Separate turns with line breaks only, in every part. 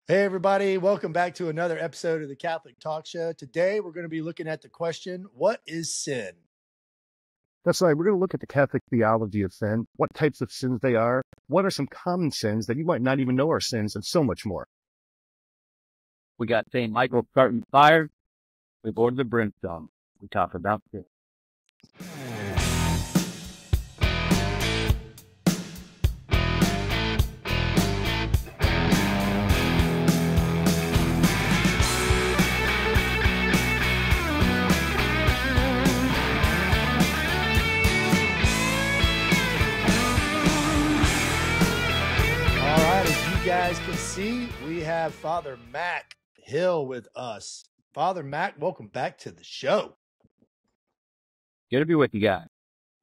Hey, everybody. Welcome back to another episode of the Catholic Talk Show. Today, we're going to be looking at the question, what is sin?
That's right. We're going to look at the Catholic theology of sin, what types of sins they are, what are some common sins that you might not even know are sins, and so much more.
We got St. Michael starting fire. We board the brimstone. We talk about this.
All right, as you guys can see, we have Father Mac Hill with us. Father Mac, welcome back to the show.
Good to be with you guys.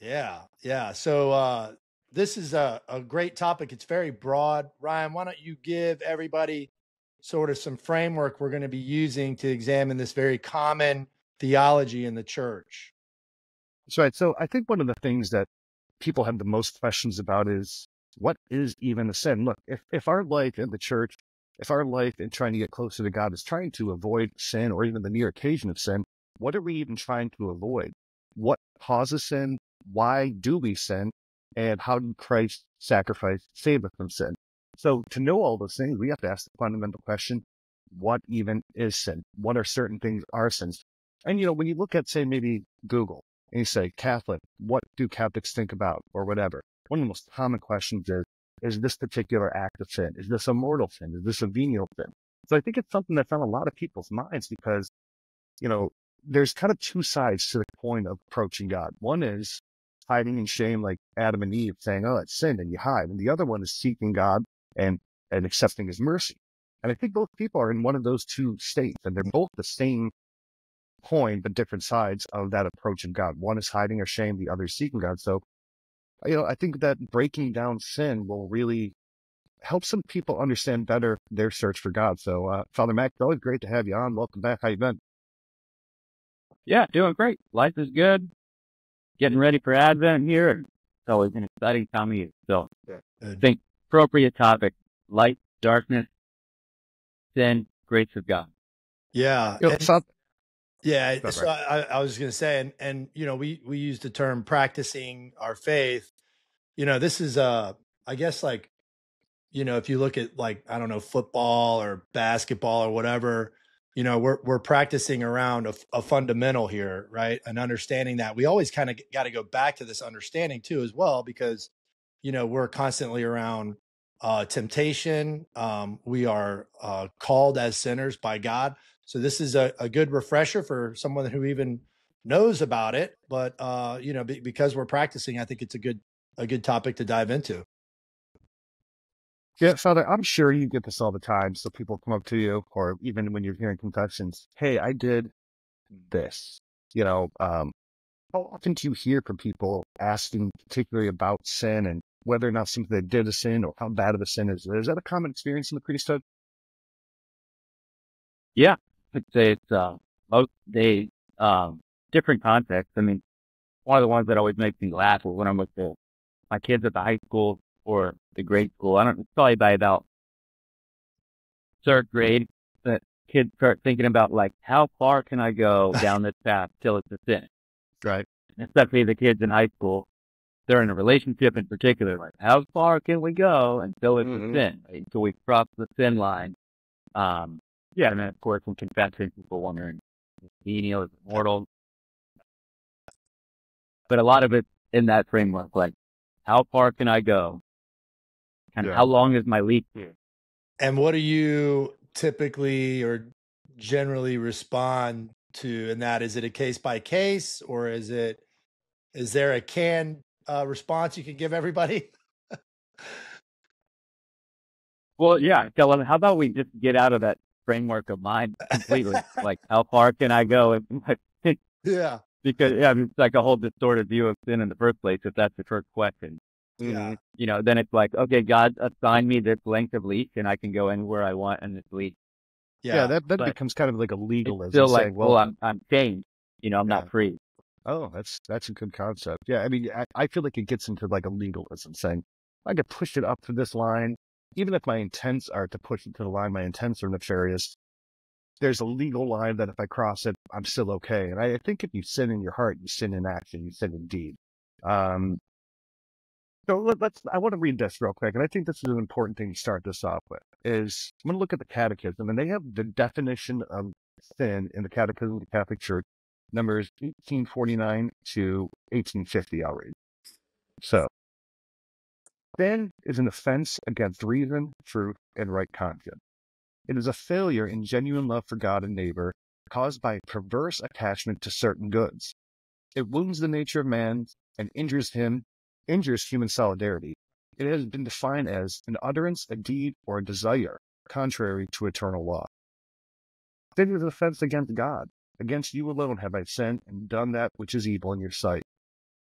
Yeah. So this is a great topic. It's very broad. Ryan, why don't you give everybody sort of some framework we're going to be using to examine this very common theology in the church?
That's right. So I think one of the things that people have the most questions about is, what is even a sin? Look, if our life in the church, if our life in trying to get closer to God is trying to avoid sin or even the near occasion of sin, what are we even trying to avoid? What causes sin? Why do we sin? And how did Christ's sacrifice save us from sin? So to know all those things, we have to ask the fundamental question, what even is sin? What are certain things are sins? And, when you look at, say, maybe Google, and you say, Catholic, what do Catholics think about, or whatever? One of the most common questions is this particular act of sin? Is this a mortal sin? Is this a venial sin? So I think it's something that's on a lot of people's minds because, there's kind of two sides to the coin of approaching God. One is hiding in shame like Adam and Eve, saying, oh, it's sin, and you hide. And the other one is seeking God and accepting his mercy. And I think both people are in one of those two states, and they're both the same coin, but different sides of that approach of God. One is hiding or shame, the other is seeking God. So, I think that breaking down sin will really help some people understand better their search for God. So, Father Mac, it's always great to have you on. Welcome back. How you been?
Yeah, doing great. Life is good. Getting ready for Advent here. It's always an exciting time of year. So I think appropriate topic, light, darkness, sin, grace of God.
Yeah.
Right.
So I was going to say, and we use the term practicing our faith. This is I guess like, if you look at like, I don't know, football or basketball or whatever, we're practicing around a fundamental here, right? And understanding that we always kind of got to go back to this understanding too, as well, because, we're constantly around temptation. We are called as sinners by God. So this is a good refresher for someone who even knows about it. But, because we're practicing, I think it's a good topic to dive into.
Yeah, Father, I'm sure you get this all the time. So people come up to you, or even when you're hearing confessions, hey, I did this. How often do you hear from people asking particularly about sin and whether or not something they did a sin or how bad of a sin is? Is that a common experience in the priesthood?
Yeah, I'd say it's most days, different contexts. I mean, one of the ones that always makes me laugh is when I'm with my kids at the high school or the grade school. It's probably by about third grade that kids start thinking about, like, how far can I go down this path till it's a sin?
Right.
Especially the kids in high school. They're in a relationship in particular, like, how far can we go until it's a sin? Right? Until we cross the sin line. And then, of course, when confessing, people wondering, is venial, is it mortal? But a lot of it in that framework, like, how far can I go? And how long is my leash here?
And what do you typically or generally respond to in that? Is it a case by case, or is there a canned response you can give everybody?
Well, yeah. So, well, how about we just get out of that framework of mind completely? Like, how far can I go?
Yeah.
Because it's like a whole distorted view of sin in the first place, if that's the first question.
Yeah.
Then it's like, okay, God assigned me this length of leash and I can go anywhere I want in this leash.
Yeah, that becomes kind of like a legalism.
It's still like,
saying,
well, I'm chained. I'm not free.
Oh, that's a good concept. Yeah, I mean, I feel like it gets into like a legalism saying, I could push it up to this line, even if my intents are to push it to the line, my intents are nefarious, there's a legal line that if I cross it, I'm still okay. And I think if you sin in your heart, you sin in action, you sin in deed. So I want to read this real quick. And I think this is an important thing to start this off with is I'm going to look at the catechism, and they have the definition of sin in the Catechism of the Catholic Church, numbers 1849 to 1850. I'll read. So, sin is an offense against reason, truth, and right conscience. It is a failure in genuine love for God and neighbor caused by perverse attachment to certain goods. It wounds the nature of man and injures human solidarity. It has been defined as an utterance, a deed, or a desire contrary to eternal law. Sin is an offense against God. Against you alone have I sinned and done that which is evil in your sight.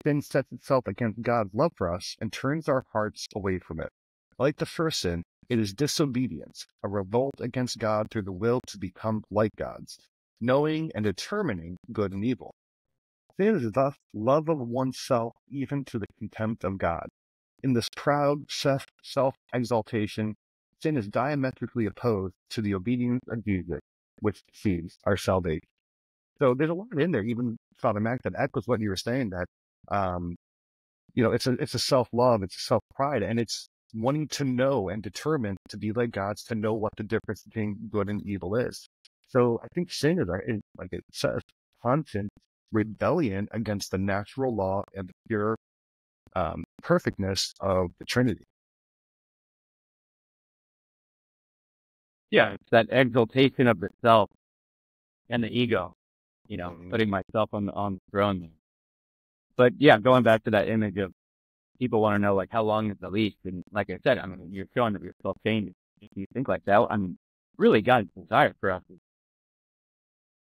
Sin sets itself against God's love for us and turns our hearts away from it. Like the first sin, it is disobedience, a revolt against God through the will to become like God's, knowing and determining good and evil. Sin is thus love of oneself even to the contempt of God. In this proud self-exaltation, sin is diametrically opposed to the obedience of Jesus, which sees our salvation. So there's a lot in there, even Father Mac, that echoes what you were saying, that it's a self-love, it's a self-pride, and it's wanting to know and determine to be like God's, to know what the difference between good and evil is. So I think sin is, like it says, constant rebellion against the natural law and the pure perfectness of the Trinity.
Yeah, it's that exaltation of the self and the ego, putting myself on the throne. But yeah, going back to that image of people want to know, like, how long is the leash? And like I said, I mean, you're showing that yourself changes. If you think like that, I mean, really God's desire for us is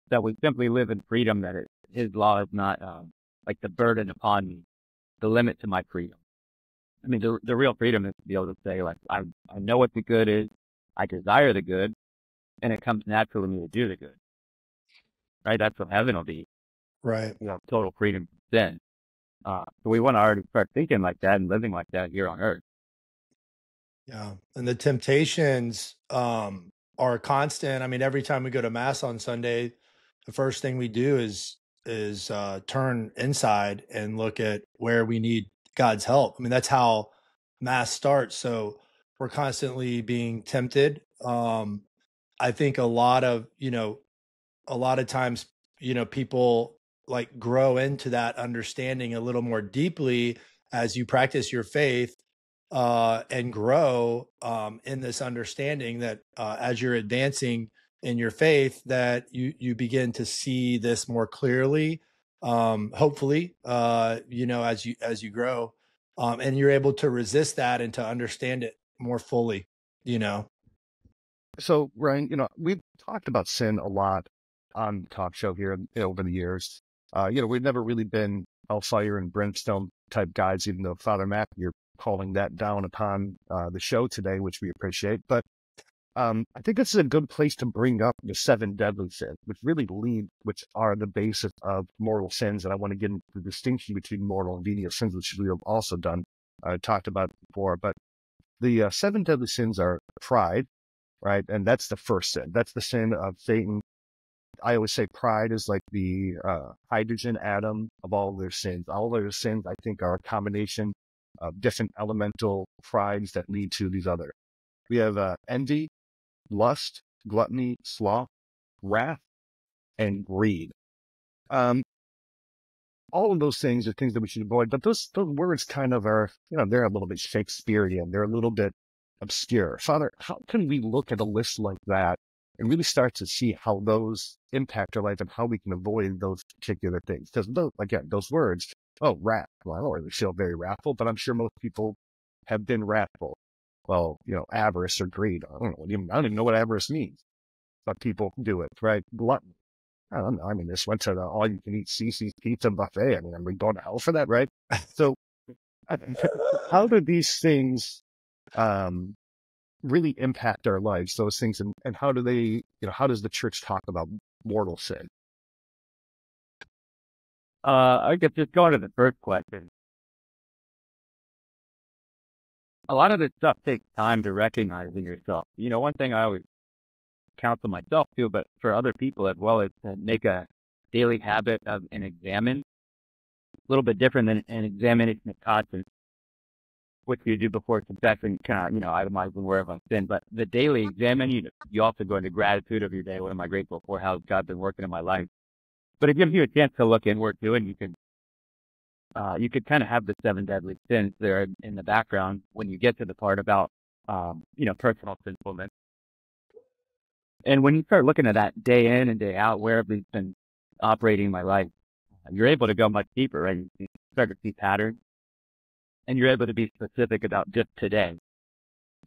that we simply live in freedom, that his law is not like the burden upon me, the limit to my freedom. I mean, the real freedom is to be able to say, like, I know what the good is, I desire the good, and it comes natural to me to do the good. Right? That's what heaven will be.
Right.
Total freedom from sin. So we want to already start thinking like that and living like that here on earth.
Yeah. And the temptations are constant. I mean, every time we go to mass on Sunday, the first thing we do is turn inside and look at where we need God's help. I mean, that's how mass starts. So we're constantly being tempted. I think a lot of times, people like grow into that understanding a little more deeply as you practice your faith and grow in this understanding that as you're advancing in your faith, that you begin to see this more clearly. Hopefully, as you grow, and you're able to resist that and to understand it more fully.
So Ryan, we've talked about sin a lot on the talk show here over the years. We've never really been hellfire and brimstone type guys, even though Father Matt, you're calling that down upon the show today, which we appreciate. But I think this is a good place to bring up the 7 deadly sins, which are the basis of mortal sins. And I want to get into the distinction between mortal and venial sins, which we have also talked about before. But the 7 deadly sins are pride, right? And that's the first sin. That's the sin of Satan. I always say pride is like the hydrogen atom of all their sins. All their sins, I think, are a combination of different elemental prides that lead to these other. We have envy, lust, gluttony, sloth, wrath, and greed. All of those things are things that we should avoid, but those words kind of are, they're a little bit Shakespearean. They're a little bit obscure. Father, how can we look at a list like that and really start to see how those impact our life and how we can avoid those particular things? Because those words, wrath. Well, I don't really feel very wrathful, but I'm sure most people have been wrathful. Well, avarice or greed. I don't even know what avarice means, but people do it, right? Gluttony. I don't know. I mean, this went to the all-you-can-eat CC's Pizza buffet. I mean, are we going to hell for that, right? So, how do these things really impact our lives? Those things, and how do they? How does the church talk about mortal sin?
I guess just going to the first question. a lot of this stuff takes time to recognize in yourself. One thing I always counsel myself too, but for other people as well, is to make a daily habit of an examine. A little bit different than an examination of conscience, which you do before confessing, kind of, itemizing wherever I'm sin. But the daily examine, you also go into gratitude of your day. What am I grateful for? How's God been working in my life? But it gives you a chance to look inward too, and you could kind of have the 7 deadly sins there in the background when you get to the part about, personal sinfulness. And when you start looking at that day in and day out, where have these been operating my life, you're able to go much deeper, right? You start to see patterns, and you're able to be specific about just today.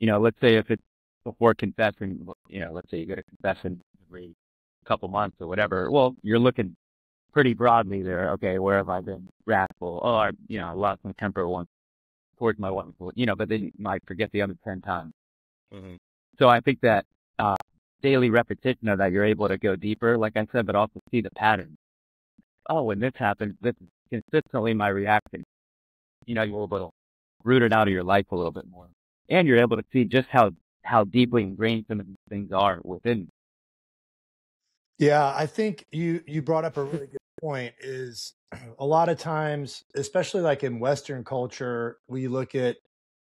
Let's say if it's before confessing, let's say you go to confession every couple months or whatever. Well, you're looking pretty broadly there. Okay, where have I been wrathful? Oh, I lost my temper once towards my wife. But then you might forget the other 10 times.
Mm-hmm.
So I think that daily repetition of that, you're able to go deeper, like I said, but also see the pattern. Oh, when this happens, this is consistently my reaction. You're able to root it out of your life a little bit more. And you're able to see just how deeply ingrained some of these things are within.
Yeah, I think you brought up a really good point. Is a lot of times, especially like in Western culture, we look at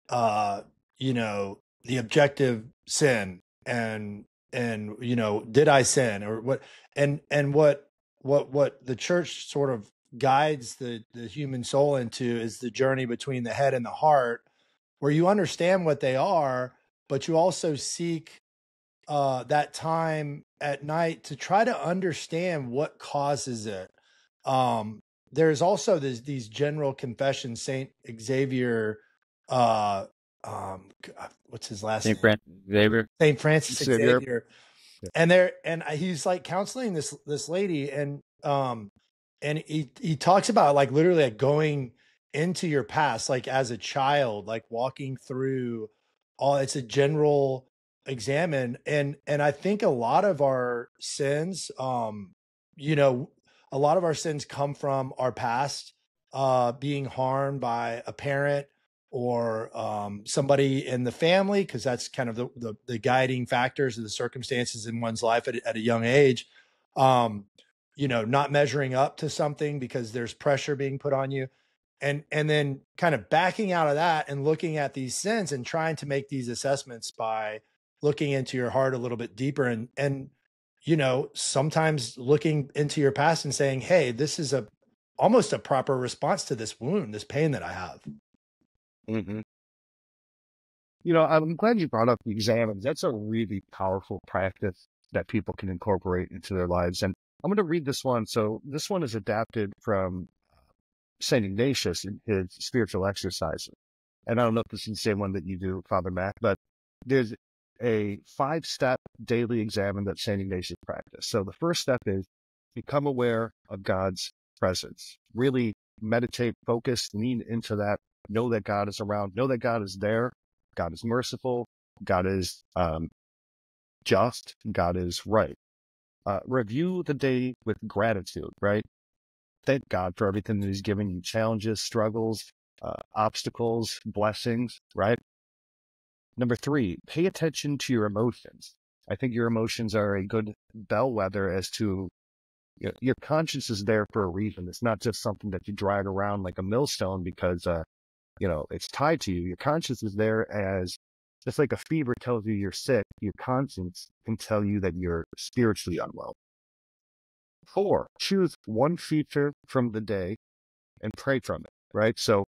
the objective sin and did I sin or what, and what the church sort of guides the human soul into is the journey between the head and the heart, where you understand what they are, but you also seek that time at night to try to understand what causes it. There's also these general confessions. Saint Xavier, what's his last
St.
name?
Francis Xavier.
Saint Francis Xavier.
Yeah.
And he's like counseling this lady, and he talks about like literally like going into your past, like as a child, like walking through all. It's a general examine, and I think a lot of our sins, a lot of our sins come from our past, being harmed by a parent or somebody in the family, because that's kind of the guiding factors of the circumstances in one's life at a young age. Not measuring up to something because there's pressure being put on you, and then kind of backing out of that and looking at these sins and trying to make these assessments by looking into your heart a little bit deeper, and sometimes looking into your past and saying, hey, this is almost a proper response to this wound, this pain that I have.
Mm-hmm. I'm glad you brought up the examines. That's a really powerful practice that people can incorporate into their lives. And I'm going to read this one. So this one is adapted from St. Ignatius in his spiritual exercises. And I don't know if this is the same one that you do, Father Mac, but there's a 5-step daily examine that St. Ignatius practiced. So the first step is become aware of God's presence. Really meditate, focus, lean into that. Know that God is around. Know that God is there. God is merciful. God is just. God is right. Review the day with gratitude, right? Thank God for everything that He's given you, challenges, struggles, obstacles, blessings, right? Number 3, pay attention to your emotions. I think your emotions are a good bellwether as to your conscience is there for a reason. It's not just something that you drag around like a millstone because it's tied to you. Your conscience is there as just like a fever tells you you're sick. Your conscience can tell you that you're spiritually unwell. 4, choose one feature from the day and pray from it, right? So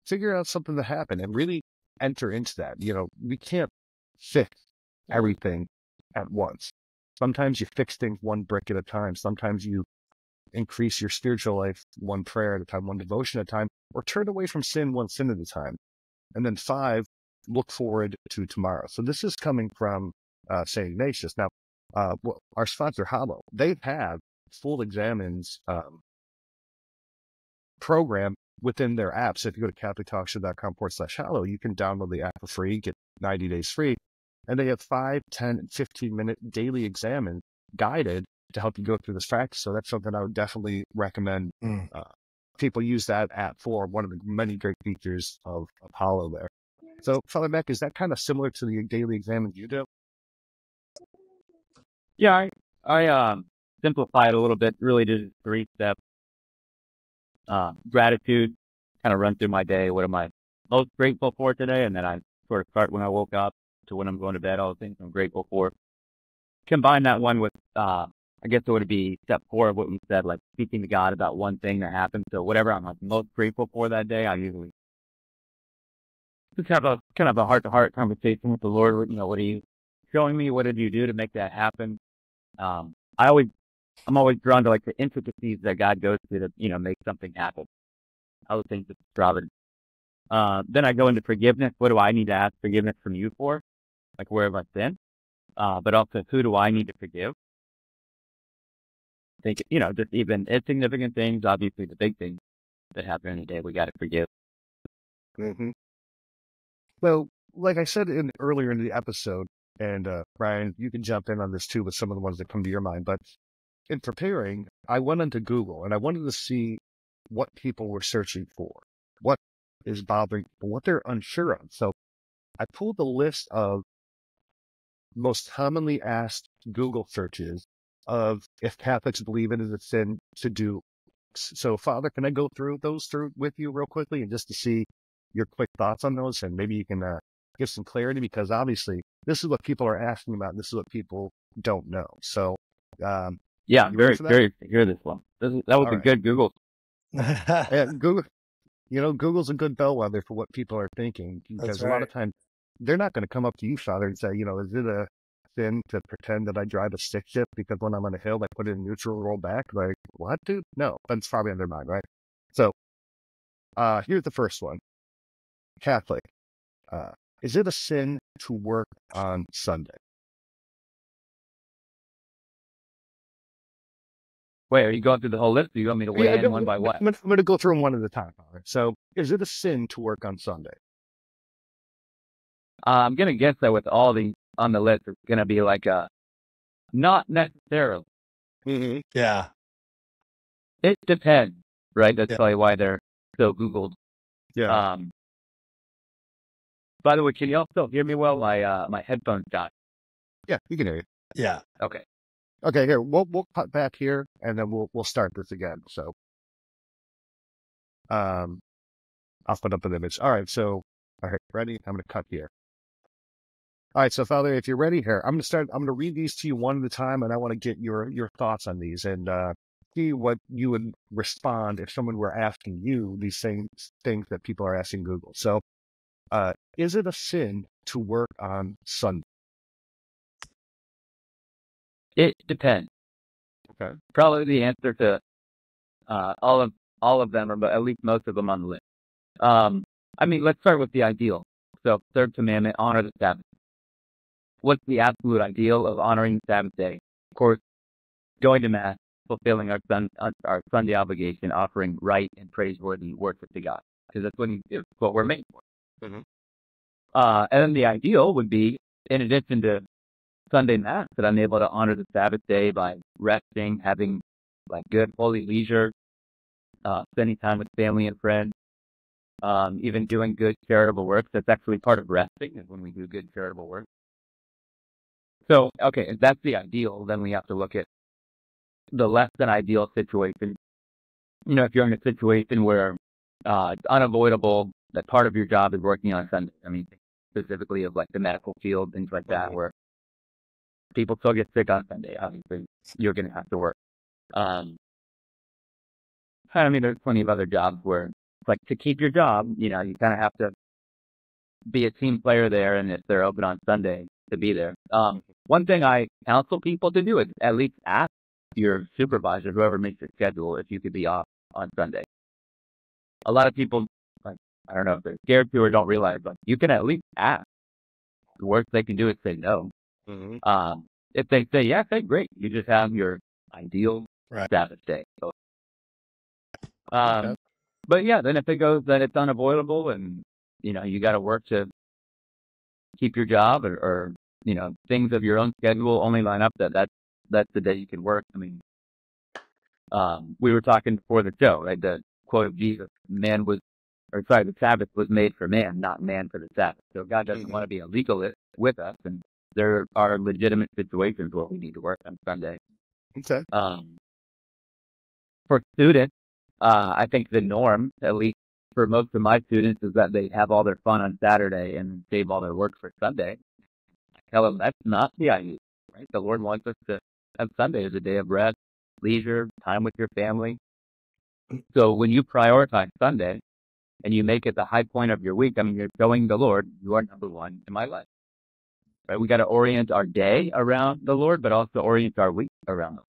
figure out something that happened and really enter into that. We can't fix everything at once. Sometimes you fix things one brick at a time. Sometimes you increase your spiritual life one prayer at a time, one devotion at a time, or turn away from sin one sin at a time. And then 5, look forward to tomorrow. So this is coming from St. Ignatius. Now, our sponsor, Hallow, they have full examines program within their app. So if you go to catholictalkshow.com/Hallow, you can download the app for free, get 90 days free. And they have 5, 10, and 15-minute daily examines guided to help you go through this practice. So that's something I would definitely recommend people use that app for. One of the many great features of Hallow there. So, Father Mac, is that kind of similar to the daily examine you do?
Yeah, I simplified a little bit, really did 3 steps. Gratitude, kind of run through my day. What am I most grateful for today? And then I sort of start when I woke up to when I'm going to bed, all the things I'm grateful for. Combine that one with, I guess it would be step 4 of what we said, like speaking to God about one thing that happened. So whatever I'm like, most grateful for that day, I usually just have a kind of a heart-to-heart conversation with the Lord. What are you showing me? What did you do to make that happen? I'm always drawn to like the intricacies that God goes to make something happen. Other things that describe it. Then I go into forgiveness. What do I need to ask forgiveness from you for? Like where have I sinned? But also who do I need to forgive? I think, just even insignificant things, obviously the big things that happen in the day, we got to forgive.
Mm-hmm. Well, like I said earlier in the episode, and Brian, you can jump in on this too with some of the ones that come to your mind, but in preparing, I went into Google and I wanted to see what people were searching for, what is bothering people, what they're unsure of. So I pulled a list of most commonly asked Google searches of if Catholics believe it is a sin to do. So, Father, can I go through with you real quickly and just to see your quick thoughts on those, and maybe you can give some clarity, because obviously this is what people are asking about. And this is what people don't know. So,
yeah, I'm very curious to hear this one. That was a good Google.
And Google, Google's a good bellwether for what people are thinking, because a lot of times they're not going to come up to you, Father, and say, is it a sin to pretend that I drive a stick shift because when I'm on a hill, I put it in neutral, roll back? Like, what, dude? No, that's probably on their mind, right? So, here's the first one. Catholic, is it a sin to work on Sunday?
Wait, are you going through the whole list? Or you want me to weigh in one by one?
I'm going to go through them one at a time, Father. So, is it a sin to work on Sunday?
I'm going to guess that with all the on the list, it's going to be like not necessarily.
Mm-hmm.
Yeah.
It depends, right? That's probably why they're so Googled.
Yeah.
By the way, can you all still hear me well? My headphones died.
Yeah, you can hear you.
Yeah.
Okay.
Okay, here, we'll cut back here, and then we'll start this again. So, I'll put up an image. All right, so, all right, ready? I'm going to cut here. All right, so Father, if you're ready here, I'm going to read these to you one at a time, and I want to get your thoughts on these and see what you would respond if someone were asking you these same things that people are asking Google. So, is it a sin to work on Sunday?
It depends.
Okay.
Probably the answer to all of them, or but at least most of them on the list. I mean, let's start with the ideal. So, third commandment: honor the Sabbath. What's the absolute ideal of honoring the Sabbath day? Of course, going to Mass, fulfilling our Sunday obligation, offering right and praiseworthy worship to God, because that's what we're made for.
Mm-hmm.
And then the ideal would be, in addition to Sunday Mass, that I'm able to honor the Sabbath day by resting, having like good holy leisure, spending time with family and friends, even doing good charitable work. That's actually part of resting, is when we do good charitable work. So, okay, if that's the ideal, then we have to look at the less than ideal situation. If you're in a situation where it's unavoidable that part of your job is working on Sunday, I mean, specifically of like the medical field, things like that, where people still get sick on Sunday, obviously, you're going to have to work. I mean, there's plenty of other jobs where, like, to keep your job, you kind of have to be a team player there, and if they're open on Sunday, to be there. One thing I counsel people to do is at least ask your supervisor, whoever makes your schedule, if you could be off on Sunday. A lot of people, like, I don't know if they're scared to or don't realize, but you can at least ask. The worst they can do is say no.
Mm-hmm.
If they say yes, okay, great. You just have your ideal Sabbath day. So, but yeah, then if it goes that it's unavoidable and, you got to work to keep your job or things of your own schedule only line up, that's the day you can work. I mean, we were talking before the show, right? The quote of Jesus, man was or sorry, the Sabbath was made for man, not man for the Sabbath. So God doesn't want to be a legalist with us, and there are legitimate situations where we need to work on Sunday.
Okay.
For students, I think the norm, at least for most of my students, is that they have all their fun on Saturday and save all their work for Sunday. I tell them that's not the idea, right? The Lord wants us to have Sunday as a day of rest, leisure, time with your family. So when you prioritize Sunday and you make it the high point of your week, I mean, you're showing the Lord you are number one in my life. Right? We got to orient our day around the Lord, but also orient our week around the Lord.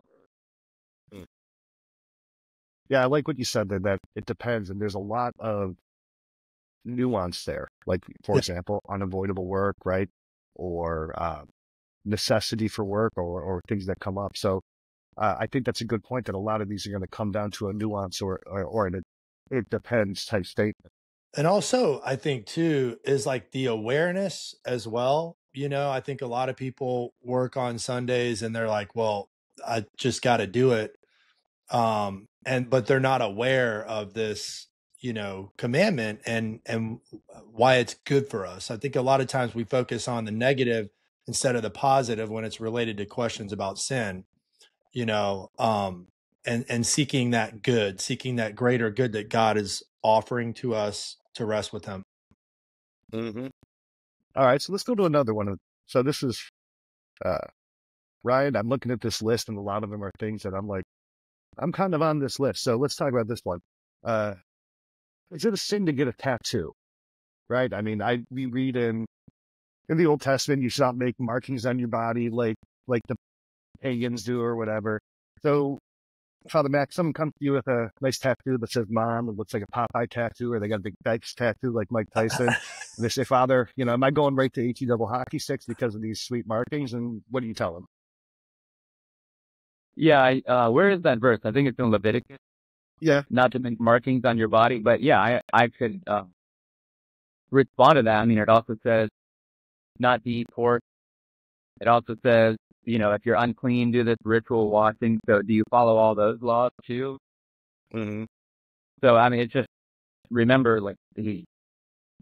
Yeah, I like what you said there, that it depends, and there's a lot of nuance there. Like, for example, unavoidable work, right? Or necessity for work, or things that come up. So I think that's a good point, that a lot of these are going to come down to a nuance or an it depends type statement.
And also, I think too, is like the awareness as well. I think a lot of people work on Sundays and they're like, well, I just got to do it. But they're not aware of this, commandment and why it's good for us. I think a lot of times we focus on the negative instead of the positive when it's related to questions about sin, and seeking that good, seeking that greater good that God is offering to us to rest with him.
Mm-hmm. All right, so let's go to another one. So this is Ryan. I'm looking at this list, and a lot of them are things that I'm like, I'm kind of on this list. So let's talk about this one. Is it a sin to get a tattoo? Right? I mean, we read in the Old Testament, you should not make markings on your body like the pagans do or whatever. So, Father Mac, someone comes to you with a nice tattoo that says mom, it looks like a Popeye tattoo, or they got a big Dykes tattoo like Mike Tyson. And they say, Father, am I going right to HE double hockey sticks because of these sweet markings? And what do you tell them?
Yeah, where is that verse? I think it's in Leviticus.
Yeah.
Not to make markings on your body, but yeah, I could respond to that. I mean, it also says not to eat pork. It also says, if you're unclean, do this ritual washing. So do you follow all those laws too?
Mm-hmm.
So, I mean, it's just, remember, like, he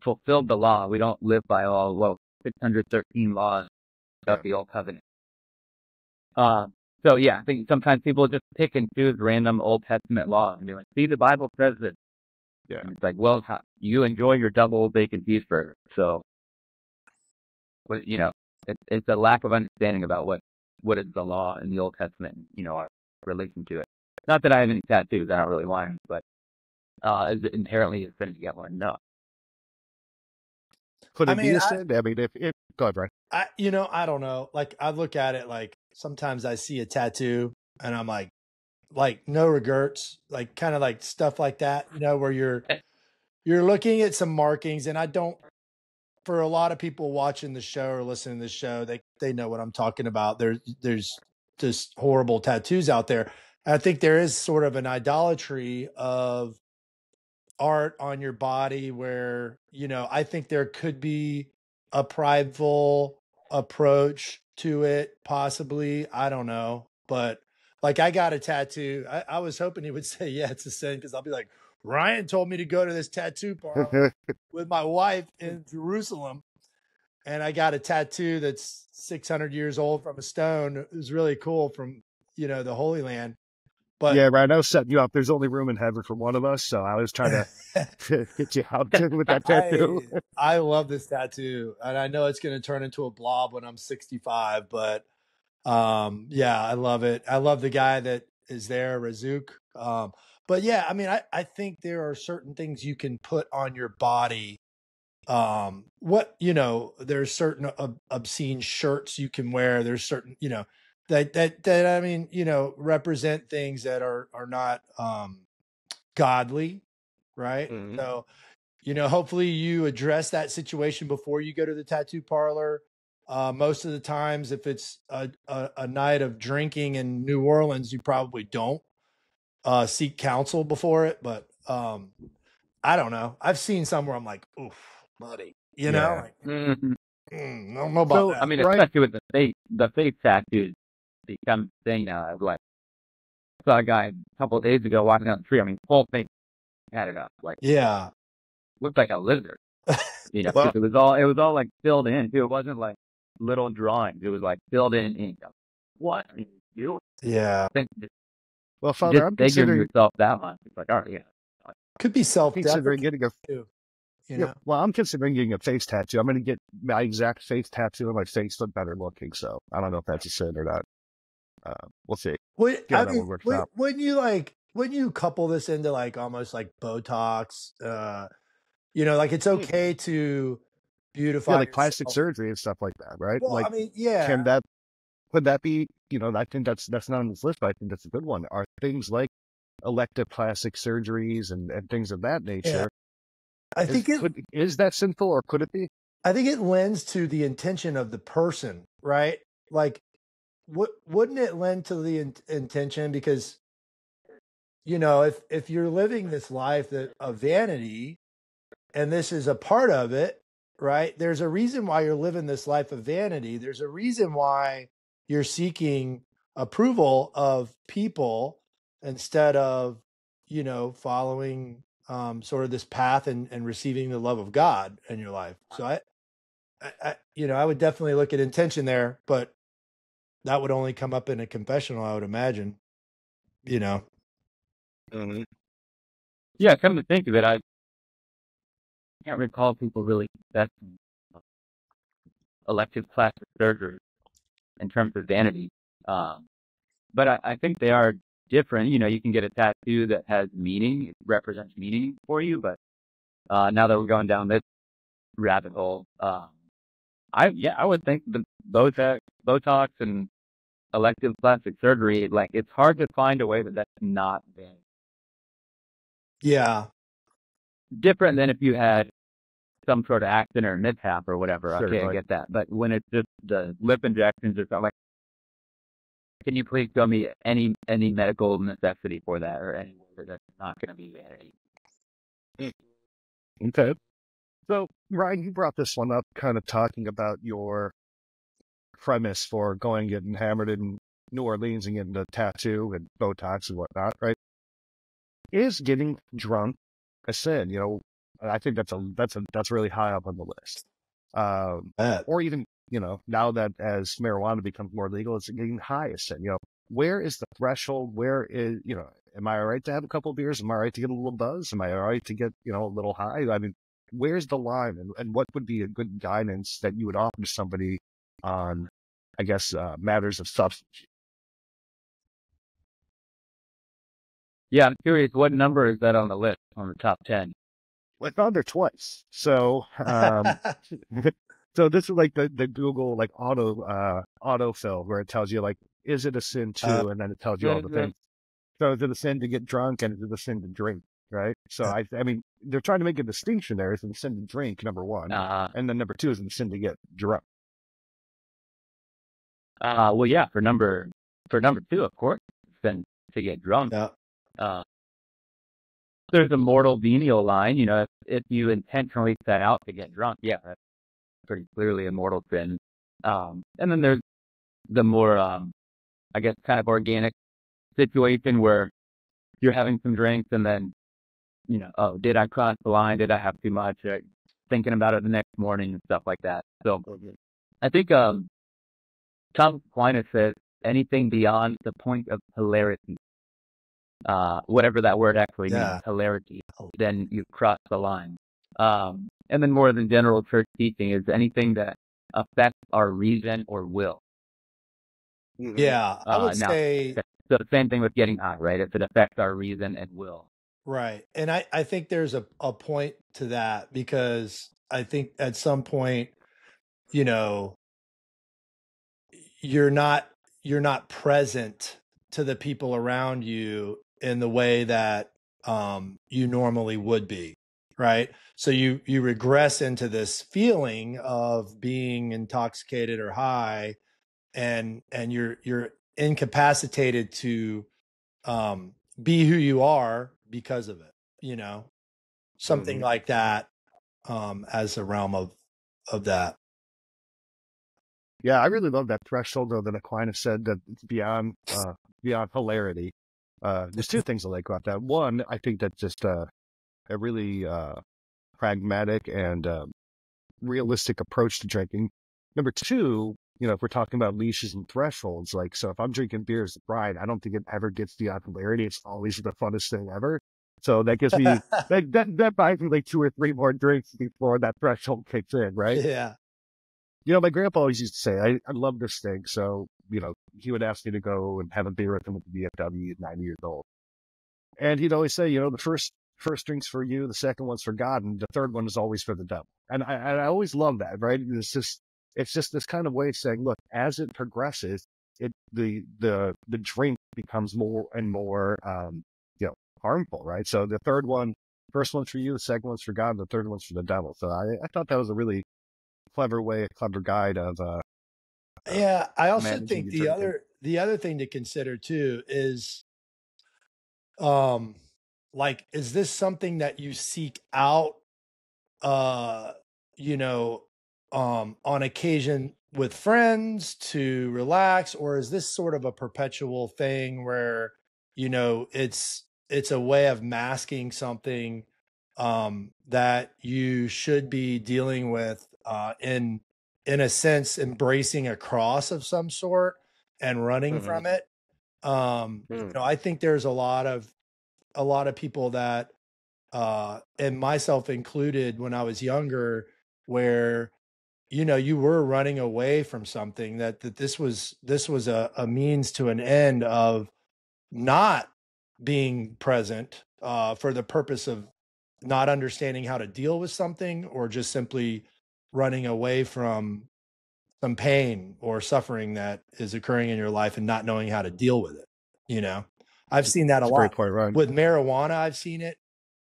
fulfilled the law. We don't live by all, 613 laws of the Old Covenant. So, yeah, I think sometimes people just pick and choose random Old Testament laws and be like, see, the Bible says this.
Yeah.
And it's like, well, you enjoy your double bacon cheeseburger. So, it's a lack of understanding about what is the law in the Old Testament, our relation to it. Not that I have any tattoos, I don't really want them, but is it inherently a sin to get one? No.
Could it be a sin? I mean, go ahead, Brian.
I don't know. Like, I look at it like sometimes I see a tattoo and I'm like no regrets, like kind of like stuff like that, where you're looking at some markings, and I don't, for a lot of people watching the show or listening to the show, they know what I'm talking about. There's just horrible tattoos out there. And I think there is sort of an idolatry of art on your body where, I think there could be a prideful approach to it, possibly. I don't know. But like, I got a tattoo. I was hoping he would say, yeah, it's a sin, because I'll be like, Ryan told me to go to this tattoo parlor with my wife in Jerusalem, and I got a tattoo that's 600 years old from a stone. It was really cool, from, the Holy Land. But
yeah, Ryan, I was setting you up. There's only room in heaven for one of us, so I was trying to get you out with that tattoo.
I love this tattoo, and I know it's going to turn into a blob when I'm 65, but yeah, I love it. I love the guy that is there, Razuk. But yeah, I mean, I think there are certain things you can put on your body. There's certain obscene shirts you can wear. There's certain, that I mean, represent things that are not godly, right?
Mm-hmm.
So, hopefully you address that situation before you go to the tattoo parlor. Most of the times, if it's a night of drinking in New Orleans, you probably don't seek counsel before it. But I don't know. I've seen some where I'm like, oof, buddy, like, I don't know about that.
I mean, especially with the face tattoos become a thing now. I was like, saw a guy a couple of days ago walking down the street. I mean, full face had it up. Like,
yeah.
looked like a lizard. You know,
Well,
because it was all like filled in too. It wasn't like little drawings. It was like filled in ink. What are you doing?
Yeah.
Think,
well, Father, I'm
disfigure
considering
yourself that much. It's like, all right, yeah.
Could be
considering
self-deprecating
getting a
too, you
yeah.
know?
Well, I'm considering getting a face tattoo. I'm going to get my exact face tattoo, and my face look better looking. So I don't know if that's a sin or not. We'll see.
What,
See how
I
that
mean,
one works out.
when you couple this into like almost like Botox, you know, like it's okay to
Yeah,
beautify
like plastic
yourself.
surgery and stuff like that, right?
Well,
Like,
I mean, yeah,
could that be? You know, I think that's not on this list, but I think that's a good one. Are things like elective plastic surgeries and things of that
yeah.
nature?
I think
Is that sinful, or could it be?
I think it lends to the intention of the person, right? Like, wouldn't it lend to the intention? Because, you know, if you're living this life of vanity, and this is a part of it, right? There's a reason why you're living this life of vanity. There's a reason why you're seeking approval of people instead of, you know, following sort of this path and receiving the love of God in your life. So you know, I would definitely look at intention there, but that would only come up in a confessional, I would imagine, you know.
Mhm.
Yeah, come to think of it, I can't recall people really confessing elective plastic surgery in terms of vanity. But I think they are different. You know, you can get a tattoo that has meaning, it represents meaning for you. But now that we're going down this rabbit hole, I would think the Botox and elective plastic surgery, like it's hard to find a way that's not vanity.
Yeah.
Different than if you had some sort of accident or mishap or whatever. Okay, I
Certainly.
get that. But when it's just the lip injections or something, like, can you please show me any medical necessity for that or any way that's not going to be vanity?
Okay. So, Ryan, you brought this one up, kind of talking about your premise for going and getting hammered in New Orleans and getting a tattoo and Botox and whatnot, right? Is getting drunk a sin? You know, I think that's really high up on the list. Or even, you know, now that as marijuana becomes more legal, it's getting high a sin. You know, where is the threshold? Where is, you know, am I all right to have a couple of beers? Am I all right to get a little buzz? Am I all right to get, you know, a little high? I mean, where's the line, and what would be a good guidance that you would offer to somebody on, I guess, matters of substance?
Yeah, I'm curious, what number is that on the list, on the top 10?
Well, I found there twice. So, so this is like the Google like autofill where it tells you like, is it a sin too? And then it tells you all the things. So is it a sin to get drunk, and is it a sin to drink? Right. So I mean, they're trying to make a distinction there. Is it a sin to drink, number one, and then number two is it a sin to get drunk?
Well, yeah, for number two, of course, it's sin to get drunk.
Yeah.
There's a mortal venial line, you know, if you intentionally set out to get drunk, yeah, that's pretty clearly a mortal sin. And then there's the more, I guess, kind of organic situation where you're having some drinks and then, you know, oh, did I cross the line? Did I have too much? Thinking about it the next morning and stuff like that. So I think Tom Aquinas says anything beyond the point of hilarity, whatever that word actually means, hilarity, then you cross the line. And then more than general church teaching is anything that affects our reason or will.
Yeah, I would say.
So the same thing with getting high, right? If it affects our reason and will.
Right. And I think there's a point to that, because I think at some point, you know, you're not present to the people around you in the way that you normally would be, right? So you regress into this feeling of being intoxicated or high, and you're incapacitated to be who you are because of it, you know, something like that, as a realm of that.
Yeah, I really love that threshold though that Aquinas said that it's beyond hilarity. There's two things I like about that. One, I think that just it really pragmatic and realistic approach to drinking. Number two, if we're talking about leashes and thresholds, like, so if I'm drinking beer as a bride, I don't think it ever gets the popularity. It's always the funnest thing ever. So that gives me, that buys me like 2 or 3 more drinks before that threshold kicks in, right?
Yeah.
My grandpa always used to say, I love this thing. So, he would ask me to go and have a beer with him at the VFW at 90 years old. And he'd always say, the first drink's for you, the second one's for God, and the third one is always for the devil. And I always love that, right? It's just this kind of way of saying, look, as it progresses, the drink becomes more and more harmful, right? So the first one's for you, the second one's for God, and the third one's for the devil. So I thought that was a really clever guide of
yeah. I also
managing
think
your
the other thing to consider too is like, is this something that you seek out you know on occasion with friends to relax, or is this sort of a perpetual thing where it's a way of masking something that you should be dealing with in a sense embracing a cross of some sort and running
drinking.
from it? I think there's a lot of people that and myself included when I was younger, where you were running away from something that this was a means to an end of not being present for the purpose of not understanding how to deal with something, or just simply running away from some pain or suffering that is occurring in your life and not knowing how to deal with it. I've seen that a
That's a great
lot
point, Ryan.
with marijuana. I've seen it.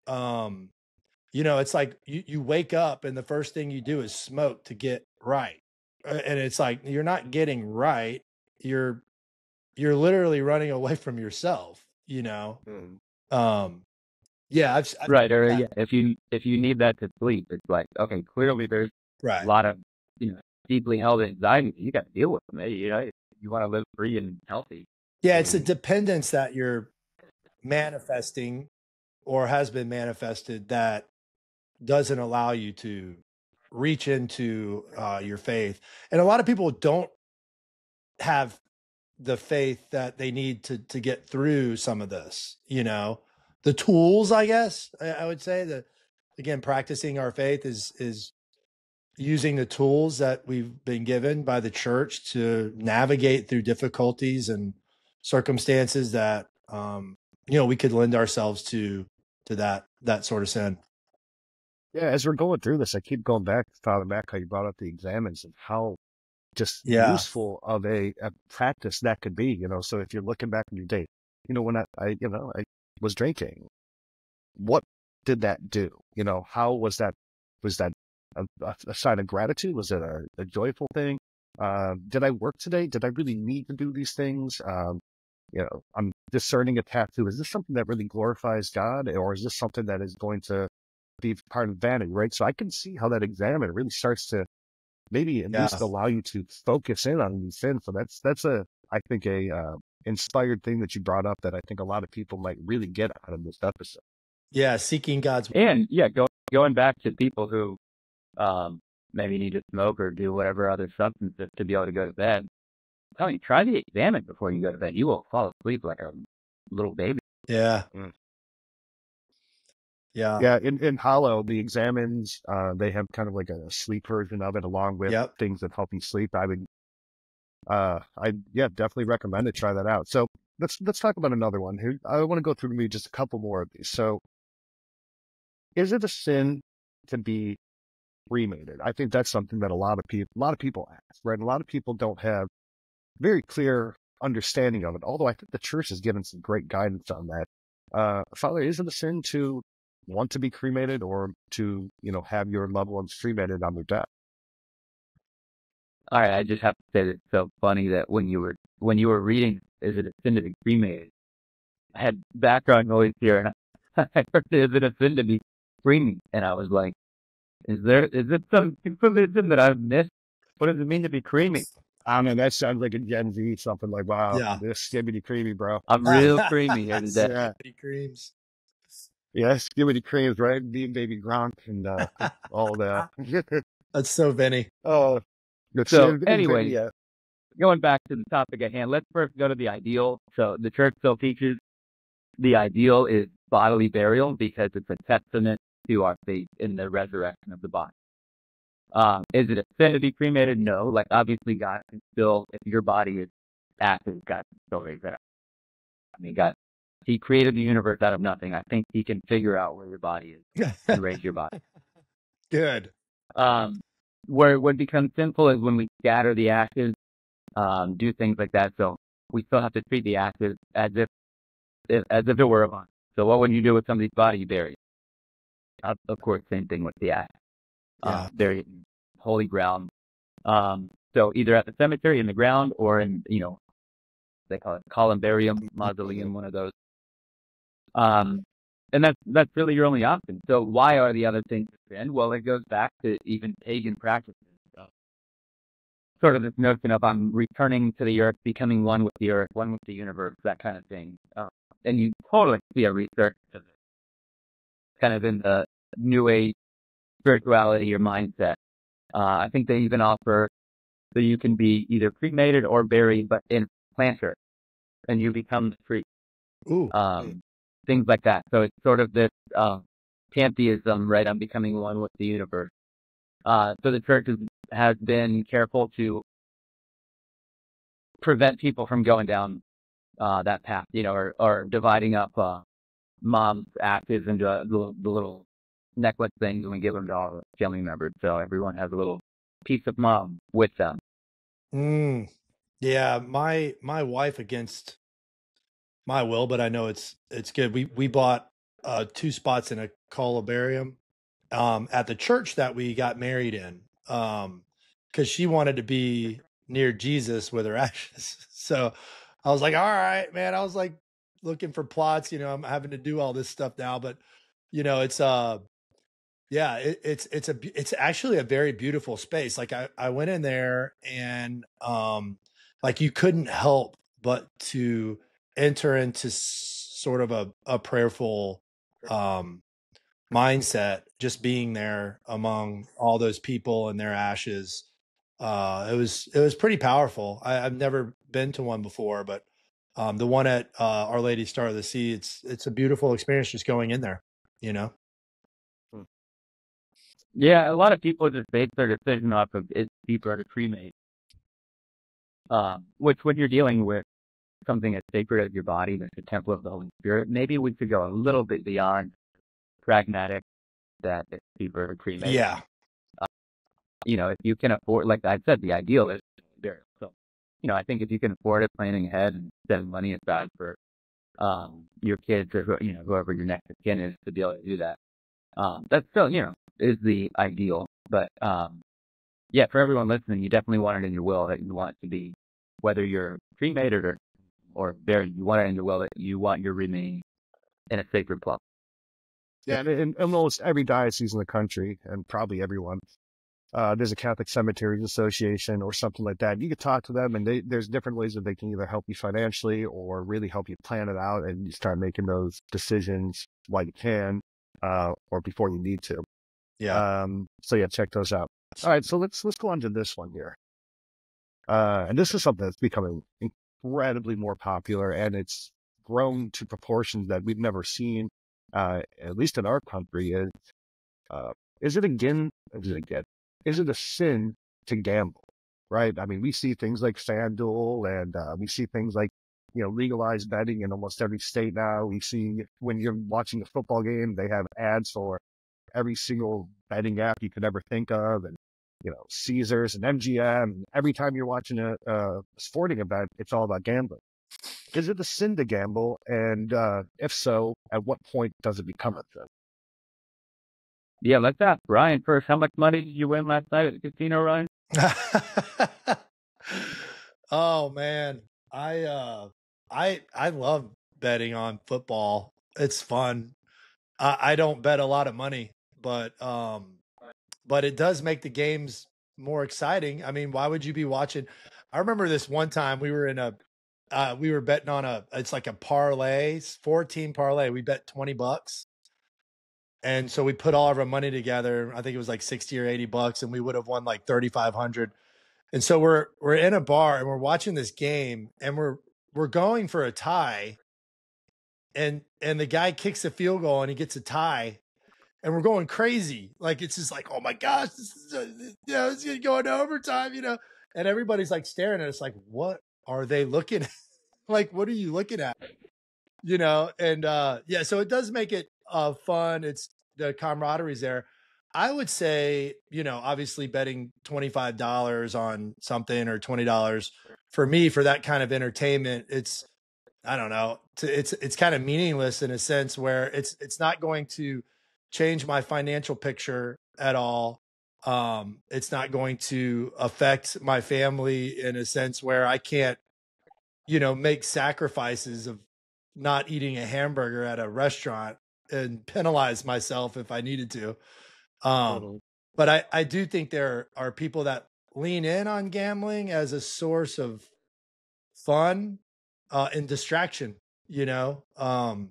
It's like you wake up and the first thing you do is smoke to get right. And it's like, you're not getting right. You're literally running away from yourself, yeah, I've
right. Or yeah, if you need that to sleep, it's like, okay, clearly there's
right.
a lot of, deeply held anxiety. You got to deal with them. You want to live free and healthy.
Yeah. It's a dependence that you're manifesting or has been manifested that doesn't allow you to reach into your faith. And a lot of people don't have the faith that they need to get through some of this, the tools, I guess I would say that, again, practicing our faith is using the tools that we've been given by the church to navigate through difficulties and circumstances that, we could lend ourselves to that sort of sin.
Yeah, as we're going through this, I keep going back, Father Mac, how you brought up the examines and how just
Yeah.
useful of a practice that could be, So if you're looking back on your day, when I was drinking, what did that do? How was that a sign of gratitude? Was it a joyful thing? Did I work today? Did I really need to do these things? I'm discerning a tattoo. Is this something that really glorifies God, or is this something that is going to be part of vanity, right? So I can see how that examine really starts to maybe at least allow you to focus in on these sins. So that's I think a inspired thing that you brought up that I think a lot of people might really get out of this episode.
Yeah, seeking God's
and going back to people who maybe need to smoke or do whatever other substances to be able to go to bed. I'm telling you, try the examine before you go to bed. You will fall asleep like a little baby.
Yeah.
Yeah. In Hallow, the examines, they have kind of like a sleep version of it, along with things that help you sleep. I would, definitely recommend to try that out. So let's talk about another one here. I want to go through maybe just a couple more of these. So, is it a sin to be cremated? I think that's something that a lot of people ask, right? A lot of people don't have very clear understanding of it. Although I think the church has given some great guidance on that. Father, is it a sin to want to be cremated, or to have your loved ones cremated on their death?
All right, I just have to say that it's so funny that when you were reading, is it a sin to be cremated? I had background noise here, and I heard, is it a sin to be screaming? And I was like, is it some information that I've missed? What does it mean to be creamy?
I don't know, that sounds like a Gen Z, something like, wow, this skibbity creamy, bro.
I'm real creamy here today.
Skibbity creams.
Yes, give me the creams, right? Being baby Gronk and all that.
That's so Vinny.
Oh, the
So
sin is
anyway,
yeah.
going back to the topic at hand, let's first go to the ideal. So the church still teaches the ideal is bodily burial because it's a testament to our faith in the resurrection of the body. Is it a sin to be cremated? No. Like, obviously, God can still, if your body is active, God can still raise that up. I mean, God, He created the universe out of nothing. I think He can figure out where your body is and raise your body.
Good.
Where it would become sinful is when we scatter the ashes, do things like that. So we still have to treat the ashes as if it were a body. So what would you do with somebody's body? You bury it. Of course, same thing with the ash.
Yeah.
Bury it in holy ground. So either at the cemetery in the ground or in, they call it columbarium, mausoleum, one of those. And that's really your only option. So why are the other things a sin? Well, it goes back to even pagan practices. Sort of this notion of I'm returning to the earth, becoming one with the earth, one with the universe, that kind of thing. And you totally see a research of it, kind of in the New Age spirituality or mindset. I think they even offer so you can be either cremated or buried, but in planter, and you become the tree.
Ooh.
Things like that. So it's sort of this pantheism, right? I'm becoming one with the universe. So the church has been careful to prevent people from going down that path, or dividing up mom's ashes into the little necklace things and we give them to all the family members. So everyone has a little piece of mom with them.
Yeah, my wife, against my will, but I know it's good. We bought 2 spots in a columbarium at the church that we got married in, because she wanted to be near Jesus with her ashes. So I was like, all right, man. I was like looking for plots. I'm having to do all this stuff now, but it's yeah, it's actually a very beautiful space. Like I went in there and like you couldn't help but to enter into sort of a prayerful um mindset, just being there among all those people and their ashes. It was pretty powerful. I've never been to one before, but the one at Our Lady Star of the Sea, it's a beautiful experience just going in there, you know.
Yeah, a lot of people just base their decision off of it's cheaper to cremate. Which when you're dealing with something as sacred as your body, that's a temple of the Holy Spirit, maybe we could go a little bit beyond pragmatic that it's cheaper to cremate.
Yeah.
If you can afford, like I said, the ideal is burial. So, I think if you can afford it, planning ahead and setting money aside for your kids or whoever your next of kin is to be able to do that, that still is the ideal. But yeah, for everyone listening, you definitely want it in your will that you want it to be, whether you're cremated or buried, you want it in your will that you want your remains in a sacred plot.
Yeah, and in almost every diocese in the country, and probably everyone, there's a Catholic Cemeteries Association or something like that. You could talk to them, and there's different ways that they can either help you financially or really help you plan it out, and you start making those decisions while you can, or before you need to.
Yeah.
So yeah, check those out. All right, so let's go on to this one here. And this is something that's becoming incredibly more popular, and it's grown to proportions that we've never seen, at least in our country. Is it a sin to gamble? Right? I mean, we see things like FanDuel, and we see things like legalized betting in almost every state now. We see when you're watching a football game, they have ads for every single betting app you could ever think of, and Caesars and MGM. And every time you're watching a sporting event, it's all about gambling. Is it a sin to gamble? And if so, at what point does it become a sin?
Yeah, let's ask Ryan first. How much money did you win last night at the casino, Ryan?
Oh man, I love betting on football. It's fun. I don't bet a lot of money, but it does make the games more exciting. I mean, why would you be watching? I remember this one time we were betting on it's like a parlay, 4-team parlay. We bet $20, And so we put all of our money together. I think it was like 60 or 80 bucks, and we would have won like 3,500. And so we're in a bar and we're watching this game, and we're going for a tie, and the guy kicks a field goal and he gets a tie, and we're going crazy. Like, it's just like, oh my gosh, this is it's gonna go into overtime, and everybody's like staring at us like, what are they looking at? Like, what are you looking at? And yeah, so it does make it fun. It's the camaraderie's there. I would say, obviously betting $25 on something or $20 for me for that kind of entertainment, it's, I don't know, it's kind of meaningless in a sense where it's not going to change my financial picture at all. It's not going to affect my family in a sense where I can't, make sacrifices of not eating a hamburger at a restaurant and penalize myself if I needed to. But I do think there are people that lean in on gambling as a source of fun and distraction, and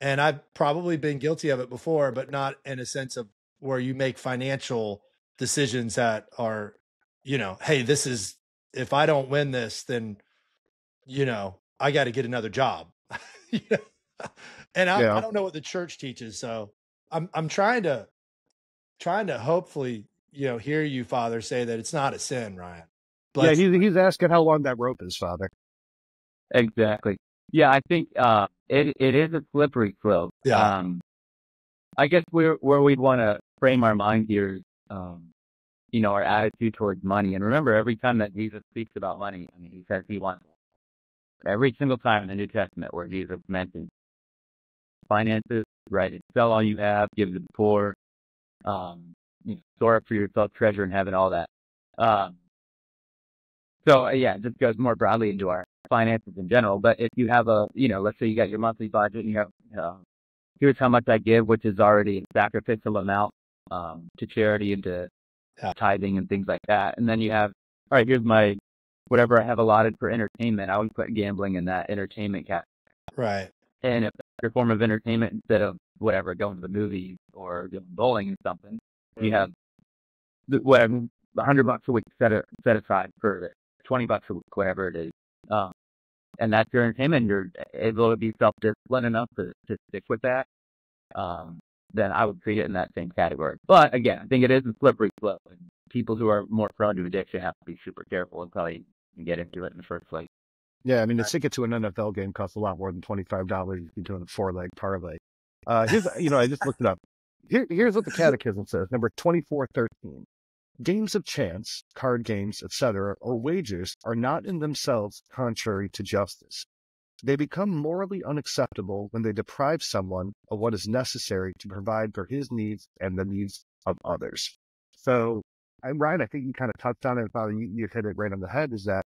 I've probably been guilty of it before, but not in a sense of where you make financial decisions that are, hey, if I don't win this, then, I got to get another job. And I don't know what the church teaches. So I'm trying to hopefully, hear you, Father, say that it's not a sin, Ryan.
Yeah, he's asking how long that rope is, Father.
Exactly. Yeah, I think it is a slippery slope.
Yeah.
I guess where we'd want to frame our mind here is, our attitude towards money. And remember, every time that Jesus speaks about money, I mean, he says he wants every single time in the New Testament where Jesus mentions finances, right? Sell all you have, give to the poor, store up for yourself treasure in heaven, all that. So yeah, it just goes more broadly into our finances in general. But if you have let's say you got your monthly budget and you have, here's how much I give, which is already a sacrificial amount to charity and to tithing and things like that. And then you have, all right, here's my whatever I have allotted for entertainment. I would put gambling in that entertainment category.
Right.
And if that's your form of entertainment, instead of whatever, going to the movies or going bowling or something, you have whatever, $100 a week set aside for it, $20 a week, whatever it is. And that's your entertainment. You're able to be self-disciplined enough to stick with that. Then I would treat it in that same category. But again, I think it is a slippery slope. And people who are more prone to addiction have to be super careful and probably get into it in the first place.
Yeah, I mean, the ticket to an NFL game costs a lot more than $25 if you're doing a 4-leg parlay. Here's, I just looked it up. Here's what the Catechism says, number 2413. Games of chance, card games, etc., or wagers are not in themselves contrary to justice. They become morally unacceptable when they deprive someone of what is necessary to provide for his needs and the needs of others. So, Ryan, I think you kind of touched on it, you hit it right on the head, is that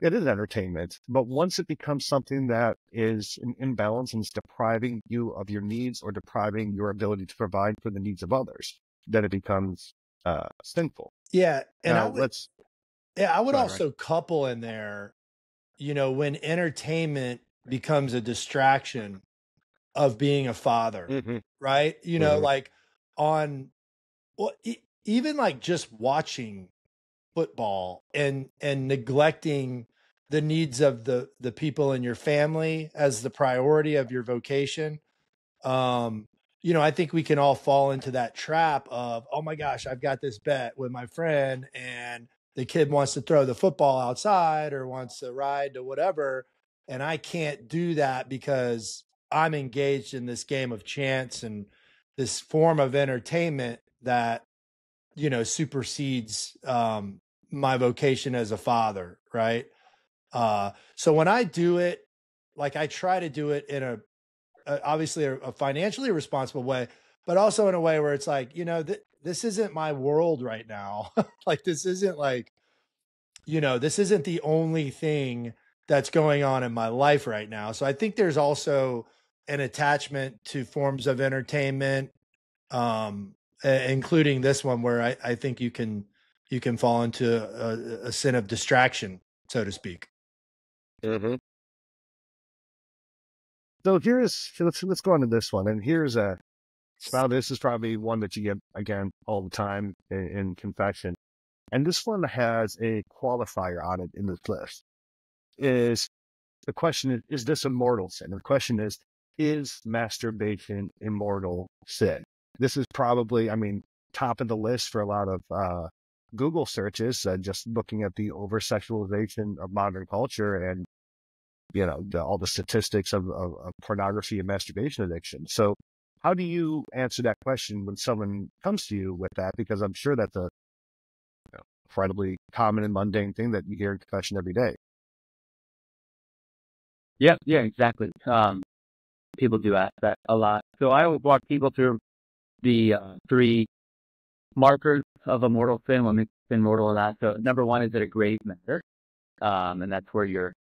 it is entertainment, but once it becomes something that is an imbalance and is depriving you of your needs or depriving your ability to provide for the needs of others, then it becomes sinful.
Yeah. And I would also couple in there, when entertainment becomes a distraction of being a father, right? Like even like just watching football and neglecting the needs of the people in your family as the priority of your vocation. I think we can all fall into that trap of, oh my gosh, I've got this bet with my friend and the kid wants to throw the football outside or wants to ride to whatever. And I can't do that because I'm engaged in this game of chance and this form of entertainment that, supersedes, my vocation as a father. Right. So when I do it, like I try to do it in obviously a financially responsible way, but also in a way where it's like, this isn't my world right now. Like, this isn't like, this isn't the only thing that's going on in my life right now. So I think there's also an attachment to forms of entertainment, including this one where I think you can fall into a sin of distraction, so to speak.
Mm-hmm. So let's go on to this one. And here's Well, this is probably one that you get again all the time in confession. And this one has a qualifier on it in this list. The question is this a mortal sin? And the question is masturbation a mortal sin? This is probably, top of the list for a lot of Google searches, just looking at the over-sexualization of modern culture and, all the statistics of pornography and masturbation addiction. So how do you answer that question when someone comes to you with that? Because I'm sure that's a incredibly common and mundane thing that you hear in confession every day.
Yeah, exactly. People do ask that a lot. So I always walk people through the 3 markers of a mortal sin when it's been mortal or not. So number 1 is at a grave matter. And that's where you're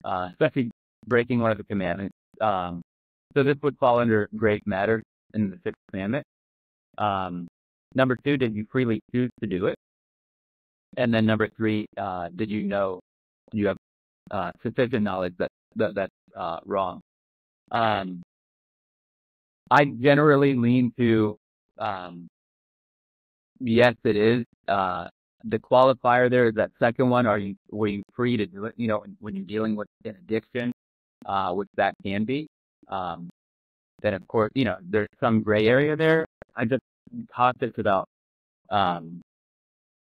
especially breaking one of the commandments. So this would fall under grave matter in the 6th commandment. Number 2, did you freely choose to do it? And then number 3, did you know you have sufficient knowledge that's wrong? I generally lean to yes, it is. The qualifier there is that second one. Were you free to do it? When you're dealing with an addiction, which that can be, then of course, there's some gray area there. I just cautious about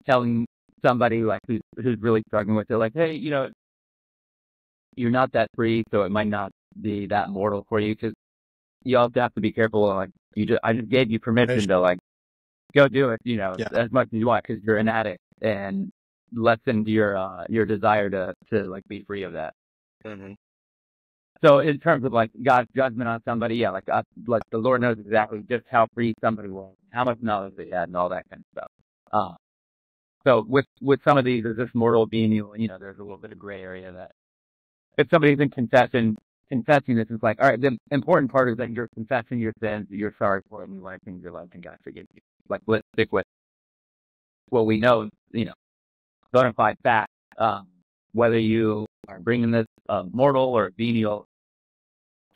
telling somebody like who's really struggling with it, like, hey, you're not that free, so it might not be that mortal for you, because you also have to be careful. Like, I just gave you permission to like go do it, as much as you want, because you're an addict, and lessen your desire to like be free of that.
Mm-hmm.
So in terms of like God's judgment on somebody, like the Lord knows exactly just how free somebody was, how much knowledge they had, and all that kind of stuff. So with some of these, is this mortal venial? There's a little bit of gray area that if somebody's in confessing this, is like, all right, the important part is that you're confessing your sins, you're sorry for it, and you want to change your life, and God forgive you. Like, let's stick with what we know, bona fide fact. Whether you are bringing this mortal or venial,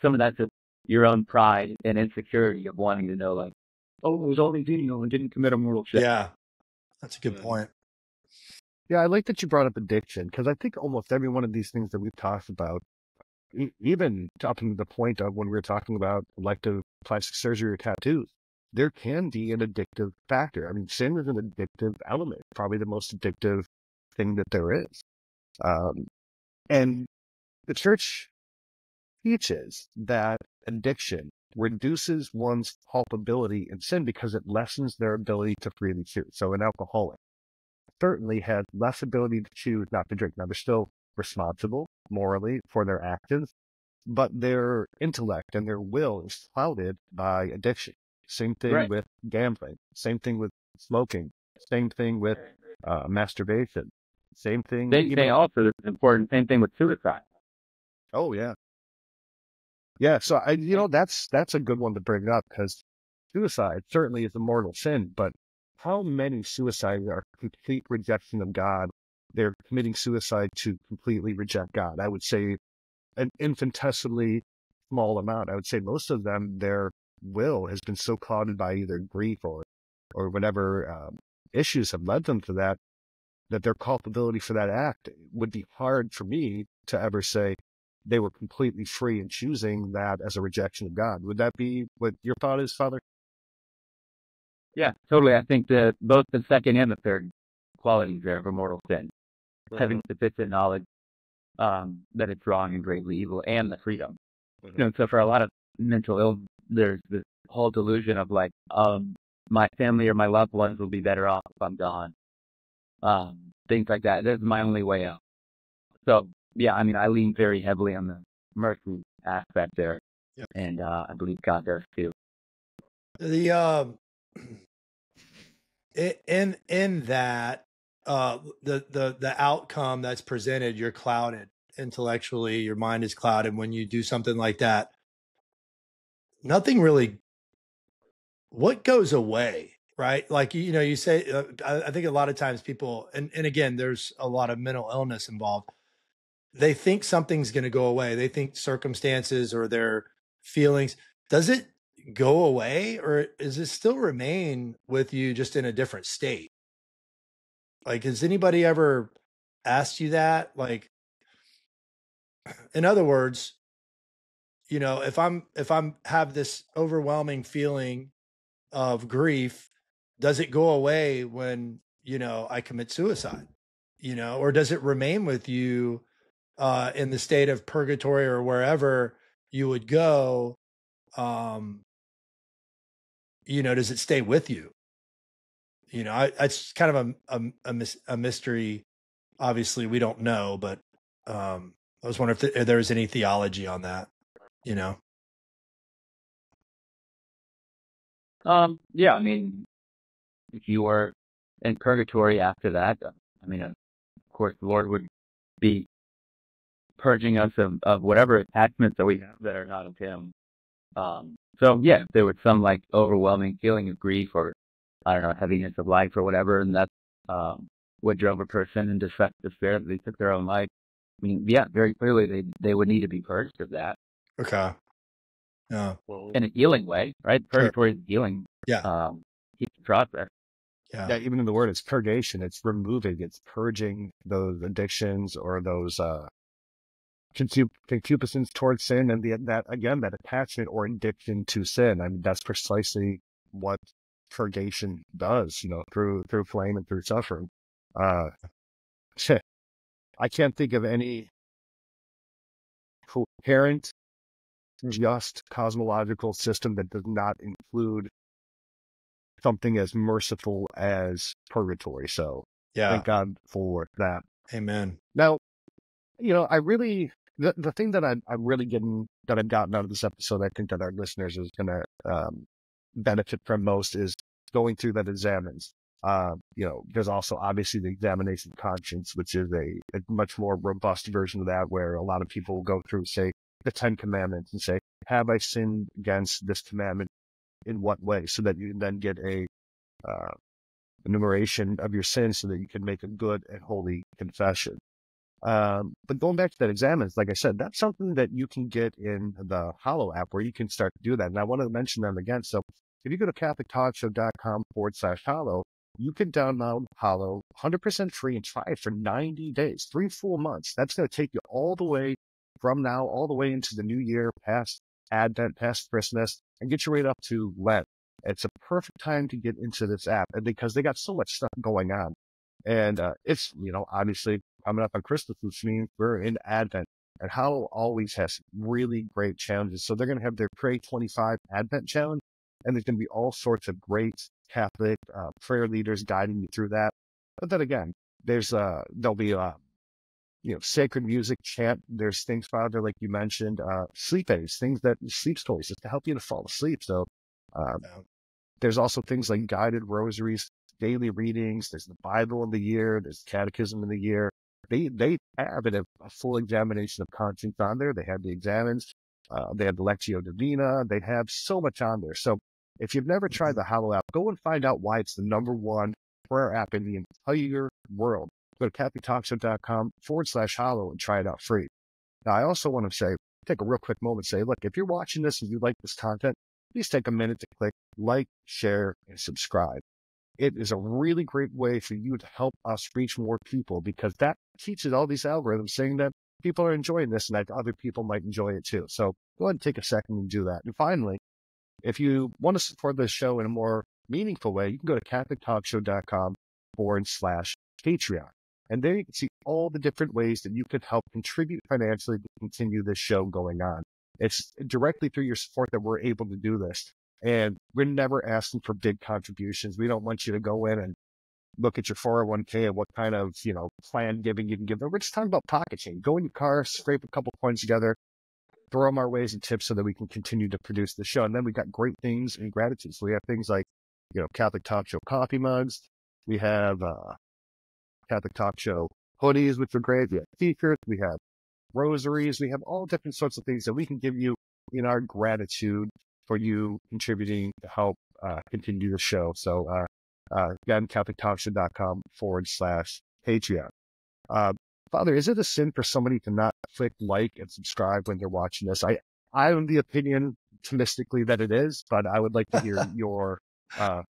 some of that's just your own pride and insecurity of wanting to know, like, oh, it was only venial and didn't commit a mortal sin.
Yeah, that's a good point.
Yeah, I like that you brought up addiction, because I think almost every one of these things that we've talked about, even up to the point of when we were talking about elective plastic surgery or tattoos, there can be an addictive factor. Sin is an addictive element, probably the most addictive thing that there is. And the church teaches that addiction reduces one's culpability in sin because it lessens their ability to freely choose. So an alcoholic certainly has less ability to choose not to drink. Now, they're still responsible morally for their actions, but their intellect and their will is clouded by addiction. Same thing with gambling. Same thing with smoking. Same thing with masturbation. Same thing.
They also, it's important. Same thing with suicide.
Oh yeah. Yeah. So that's a good one to bring up, because suicide certainly is a mortal sin, but how many suicides are complete rejection of God? They're committing suicide to completely reject God. I would say an infinitesimally small amount. I would say most of them, their will has been so clouded by either grief or whatever issues have led them to that their culpability for that act would be hard for me to ever say they were completely free in choosing that as a rejection of God. Would that be what your thought is, Father?
Yeah, totally. I think that both the second and the third qualities there of a mortal sin, having sufficient knowledge that it's wrong and greatly evil, and the freedom. So for a lot of mental illness, there's this whole delusion of like, my family or my loved ones will be better off if I'm gone. Things like that. That's my only way out. So yeah, I lean very heavily on the mercy aspect there, and I believe God does too.
The in that the outcome that's presented, you're clouded intellectually, your mind is clouded when you do something like that. Nothing really, what goes away, right? Like, you say, I think a lot of times people, and again, there's a lot of mental illness involved. They think something's going to go away. They think circumstances or their feelings. Does it go away, or does it still remain with you just in a different state? Like, has anybody ever asked you that? Like, in other words, you know, if I'm have this overwhelming feeling of grief, does it go away when, you know, I commit suicide? You know, or does it remain with you in the state of purgatory or wherever you would go? You know, does it stay with you? You know, it's kind of a mystery. Obviously, we don't know, but I was wondering if there was any theology on that. You know.
Yeah, I mean, if you were in purgatory after that, I mean, of course, the Lord would be purging us of whatever attachments that we have that are not of Him. So yeah, if there was some like overwhelming feeling of grief or I don't know, heaviness of life or whatever, and that's what drove a person into such despair that they took their own life. I mean, yeah, very clearly they would need to be purged of that.
Okay. Yeah.
In a healing way, right? Purgatory is healing.
Yeah.
Keep the process.
Yeah, even in the word, it's purgation. It's removing, it's purging those addictions or those concupiscence towards sin, and that attachment or addiction to sin. I mean, that's precisely what purgation does. You know, through flame and through suffering. I can't think of any coherent, just cosmological system that does not include something as merciful as purgatory. So thank God for that.
Amen.
Now, you know, I really, the thing that I'm really that I've gotten out of this episode, I think that our listeners is going to benefit from most is going through that examines. You know, there's also obviously the examination of conscience, which is a much more robust version of that, where a lot of people will go through, say, the 10 Commandments and say, have I sinned against this commandment? In what way? So that you then get a enumeration of your sins so that you can make a good and holy confession. But going back to that examines, like I said, that's something that you can get in the Hallow app where you can start to do that. And I want to mention them again. So if you go to CatholicTalkShow.com/Hallow, you can download Hallow 100% free and try it for 90 days, 3 full months. That's going to take you all the way from now, all the way into the new year, past Advent, past Christmas, and get you right up to Lent. It's a perfect time to get into this app, and because they got so much stuff going on. And it's, you know, obviously coming up on Christmas, which means we're in Advent. And Hallow always has really great challenges. So they're going to have their Pray 25 Advent challenge, and there's going to be all sorts of great Catholic prayer leaders guiding you through that. But then again, there'll be you know, sacred music, chant. There's things found there, like you mentioned, sleep aids, sleep stories, just to help you to fall asleep. So there's also things like guided rosaries, daily readings. There's the Bible of the year. There's Catechism of the year. They have a full examination of conscience on there. They have the examines. They have the Lectio Divina. They have so much on there. So if you've never tried the Hallow app, go and find out why it's the #1 prayer app in the entire world. Go to CatholicTalkShow.com/Hallow and try it out free. Now, I also want to say, take a real quick moment, say, look, if you're watching this and you like this content, please take a minute to click like, share, and subscribe. It is a really great way for you to help us reach more people, because that teaches all these algorithms saying that people are enjoying this and that other people might enjoy it too. So go ahead and take a second and do that. And finally, if you want to support this show in a more meaningful way, you can go to CatholicTalkShow.com/Patreon. And there you can see all the different ways that you could help contribute financially to continue this show going on. It's directly through your support that we're able to do this. And we're never asking for big contributions. We don't want you to go in and look at your 401k and what kind of, you know, plan giving you can give them. We're just talking about pocket change. Go in your car, scrape a couple coins together, throw them our ways and tips so that we can continue to produce the show. And then we got great things in gratitude. So we have things like, you know, Catholic Talk Show coffee mugs. We have Catholic Talk Show hoodies, which are great. We have t-shirts. We have rosaries. We have all different sorts of things that we can give you in our gratitude for you contributing to help continue the show. So again, CatholicTalkShow.com/Patreon. Father, is it a sin for somebody to not click like and subscribe when they're watching this? I am the opinion optimistically that it is, but I would like to hear your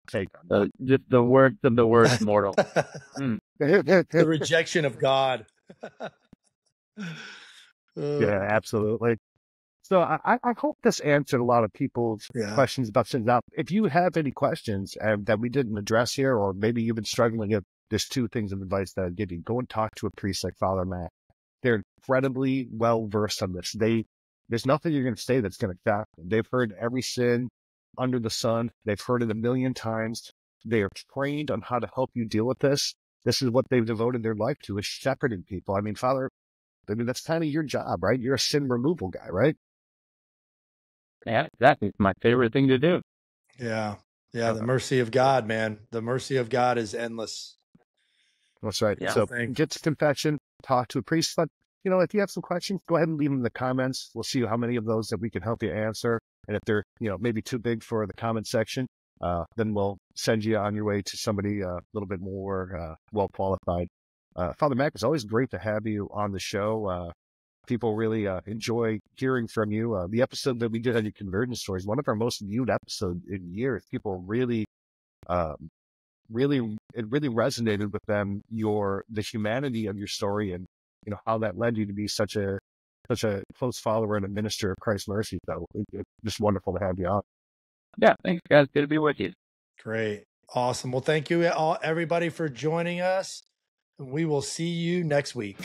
take on that.
Just the worst of the worst mortal.
The rejection of God.
Yeah, absolutely. So I hope this answered a lot of people's questions about sin. Now, if you have any questions that we didn't address here, or maybe you've been struggling with, there's two things of advice that I'd give you. Go and talk to a priest like Father Matt. They're incredibly well versed on this. There's nothing you're going to say that's going to shock them. They've heard every sin under the sun. They've heard it a million times. They are trained on how to help you deal with this. This is what they've devoted their life to, is shepherding people. I mean, Father, that's kind of your job, right? You're a sin removal guy, right?
Yeah, exactly. It's my favorite thing to do.
Yeah. Yeah. The mercy of God, man. The mercy of God is endless.
That's right. Yeah. So get to confession, talk to a priest. But, if you have some questions, go ahead and leave them in the comments. We'll see how many of those that we can help you answer. And if they're, maybe too big for the comment section, then we'll send you on your way to somebody a little bit more well qualified. Father Mac, it's always great to have you on the show. People really enjoy hearing from you. The episode that we did on your conversion stories, one of our most viewed episodes in years. People really, it really resonated with them. The humanity of your story, and how that led you to be such a close follower and a minister of Christ's mercy. So it's just wonderful to have you on.
Yeah, thanks, guys. Good to be with you.
Great, awesome. Well, thank you all, everybody, for joining us. We will see you next week.